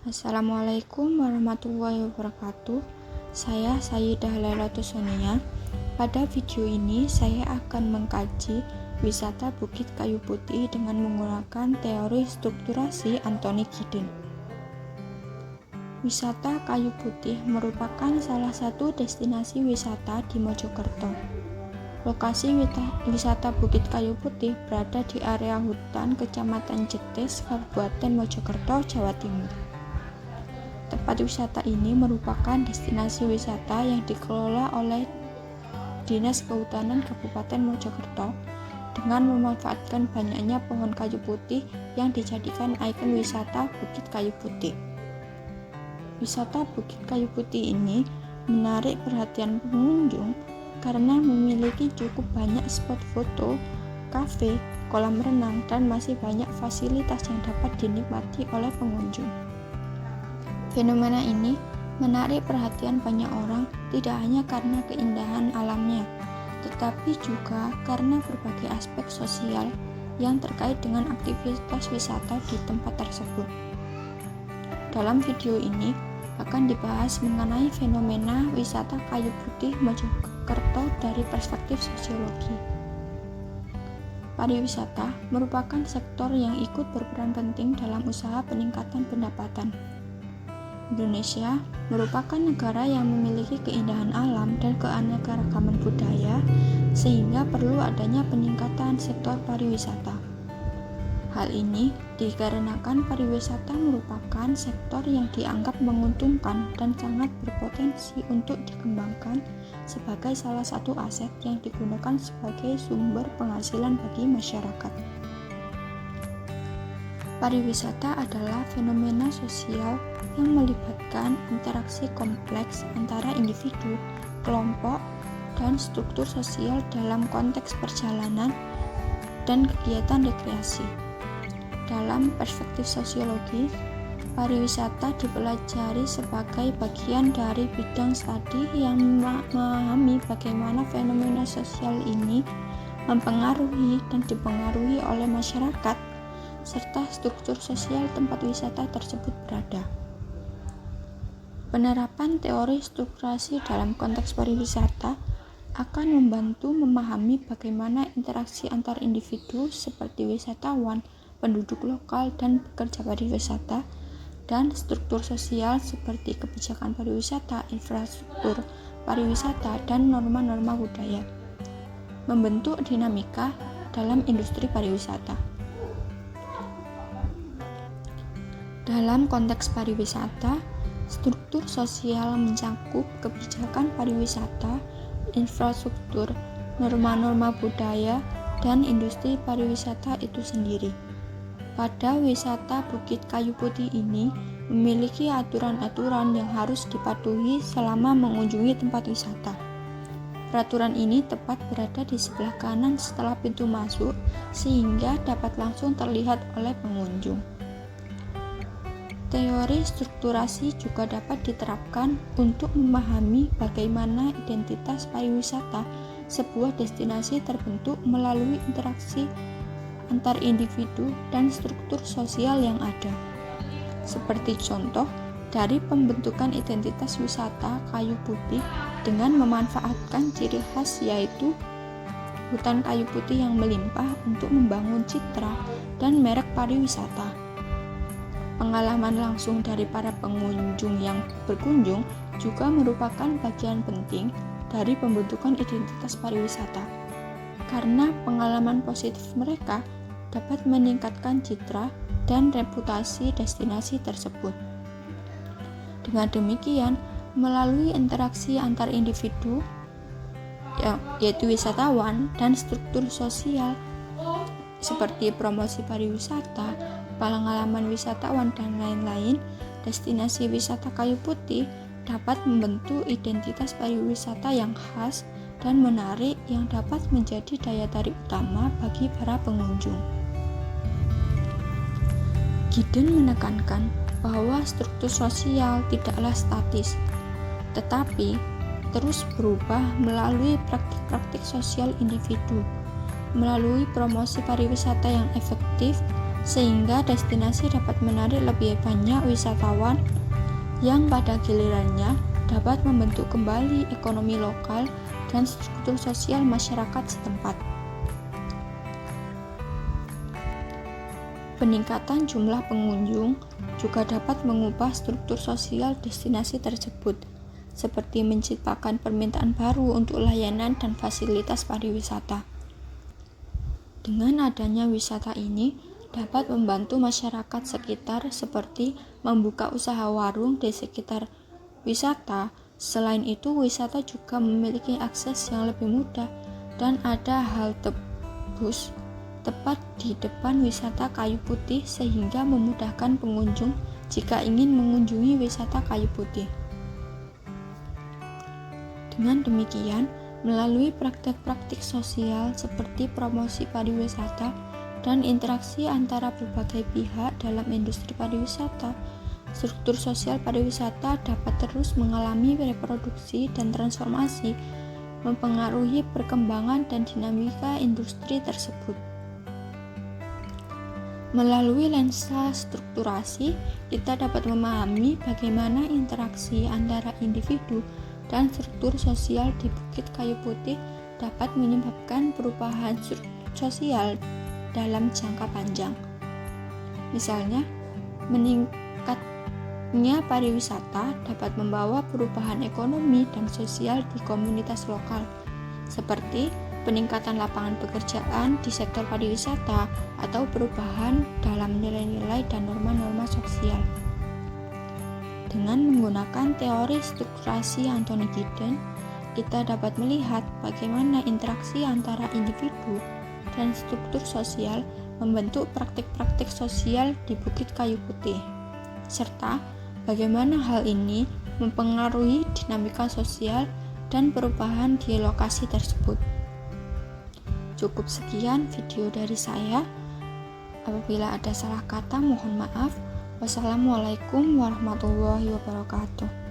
Assalamualaikum warahmatullahi wabarakatuh. Saya Sayyidah Lailatul Sonia. Pada video ini saya akan mengkaji wisata Bukit Kayu Putih dengan menggunakan teori strukturasi Anthony Giddens. Wisata Kayu Putih merupakan salah satu destinasi wisata di Mojokerto. Lokasi wisata Bukit Kayu Putih berada di area hutan Kecamatan Jetis, Kabupaten Mojokerto, Jawa Timur. Tempat wisata ini merupakan destinasi wisata yang dikelola oleh Dinas Kehutanan Kabupaten Mojokerto dengan memanfaatkan banyaknya pohon kayu putih yang dijadikan ikon wisata Bukit Kayu Putih. Wisata Bukit Kayu Putih ini menarik perhatian pengunjung karena memiliki cukup banyak spot foto, kafe, kolam renang, dan masih banyak fasilitas yang dapat dinikmati oleh pengunjung. Fenomena ini menarik perhatian banyak orang tidak hanya karena keindahan alamnya, tetapi juga karena berbagai aspek sosial yang terkait dengan aktivitas wisata di tempat tersebut. Dalam video ini akan dibahas mengenai fenomena wisata kayu putih Mojokerto dari perspektif sosiologi. Pariwisata merupakan sektor yang ikut berperan penting dalam usaha peningkatan pendapatan. Indonesia merupakan negara yang memiliki keindahan alam dan keanekaragaman budaya, sehingga perlu adanya peningkatan sektor pariwisata. Hal ini dikarenakan pariwisata merupakan sektor yang dianggap menguntungkan dan sangat berpotensi untuk dikembangkan sebagai salah satu aset yang digunakan sebagai sumber penghasilan bagi masyarakat. Pariwisata adalah fenomena sosial yang melibatkan interaksi kompleks antara individu, kelompok, dan struktur sosial dalam konteks perjalanan dan kegiatan rekreasi. Dalam perspektif sosiologi, pariwisata dipelajari sebagai bagian dari bidang studi yang memahami bagaimana fenomena sosial ini mempengaruhi dan dipengaruhi oleh masyarakat serta struktur sosial tempat wisata tersebut berada. Penerapan teori strukturasi dalam konteks pariwisata akan membantu memahami bagaimana interaksi antar individu seperti wisatawan, penduduk lokal, dan pekerja pariwisata, dan struktur sosial seperti kebijakan pariwisata, infrastruktur pariwisata, dan norma-norma budaya, membentuk dinamika dalam industri pariwisata. Dalam konteks pariwisata, struktur sosial mencakup kebijakan pariwisata, infrastruktur, norma-norma budaya, dan industri pariwisata itu sendiri. Pada wisata Bukit Kayu Putih ini memiliki aturan-aturan yang harus dipatuhi selama mengunjungi tempat wisata. Peraturan ini tepat berada di sebelah kanan setelah pintu masuk sehingga dapat langsung terlihat oleh pengunjung. Teori strukturasi juga dapat diterapkan untuk memahami bagaimana identitas pariwisata sebuah destinasi terbentuk melalui interaksi antar individu dan struktur sosial yang ada. Seperti contoh dari pembentukan identitas wisata kayu putih dengan memanfaatkan ciri khas yaitu hutan kayu putih yang melimpah untuk membangun citra dan merek pariwisata. Pengalaman langsung dari para pengunjung yang berkunjung juga merupakan bagian penting dari pembentukan identitas pariwisata, karena pengalaman positif mereka dapat meningkatkan citra dan reputasi destinasi tersebut. Dengan demikian, melalui interaksi antar individu, yaitu wisatawan, dan struktur sosial seperti promosi pariwisata, pengalaman wisatawan, dan lain-lain, destinasi wisata kayu putih dapat membentuk identitas pariwisata yang khas dan menarik yang dapat menjadi daya tarik utama bagi para pengunjung. Giddens menekankan bahwa struktur sosial tidaklah statis, tetapi terus berubah melalui praktik-praktik sosial individu. Melalui promosi pariwisata yang efektif, sehingga destinasi dapat menarik lebih banyak wisatawan yang pada gilirannya dapat membentuk kembali ekonomi lokal dan struktur sosial masyarakat setempat. Peningkatan jumlah pengunjung juga dapat mengubah struktur sosial destinasi tersebut, seperti menciptakan permintaan baru untuk layanan dan fasilitas pariwisata. Dengan adanya wisata ini, dapat membantu masyarakat sekitar seperti membuka usaha warung di sekitar wisata. Selain itu, wisata juga memiliki akses yang lebih mudah dan ada halte bus tepat di depan wisata Kayu Putih sehingga memudahkan pengunjung jika ingin mengunjungi wisata Kayu Putih. Dengan demikian, melalui praktek-praktik sosial seperti promosi pariwisata dan interaksi antara berbagai pihak dalam industri pariwisata, struktur sosial pariwisata dapat terus mengalami reproduksi dan transformasi, mempengaruhi perkembangan dan dinamika industri tersebut. Melalui lensa strukturasi, kita dapat memahami bagaimana interaksi antara individu dan struktur sosial di Bukit Kayu Putih dapat menyebabkan perubahan sosial dalam jangka panjang. Misalnya, meningkatnya pariwisata dapat membawa perubahan ekonomi dan sosial di komunitas lokal, seperti peningkatan lapangan pekerjaan di sektor pariwisata atau perubahan dalam nilai-nilai dan norma-norma sosial. Dengan menggunakan teori strukturasi Anthony Giddens, kita dapat melihat bagaimana interaksi antara individu dan struktur sosial membentuk praktik-praktik sosial di Bukit Kayu Putih, serta bagaimana hal ini mempengaruhi dinamika sosial dan perubahan di lokasi tersebut. Cukup sekian video dari saya. Apabila ada salah kata, mohon maaf. Wassalamualaikum warahmatullahi wabarakatuh.